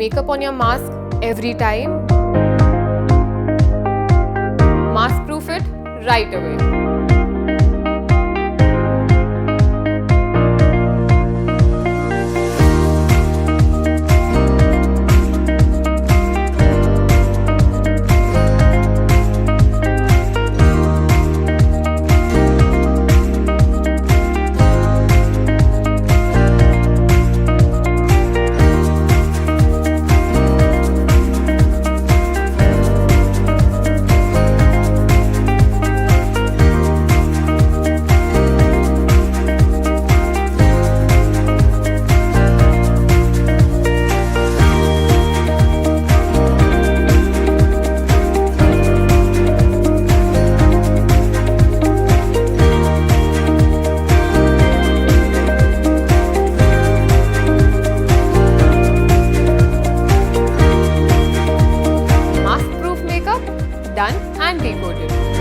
makeup on your mask every time. Mask proof it right away. Done and decoded.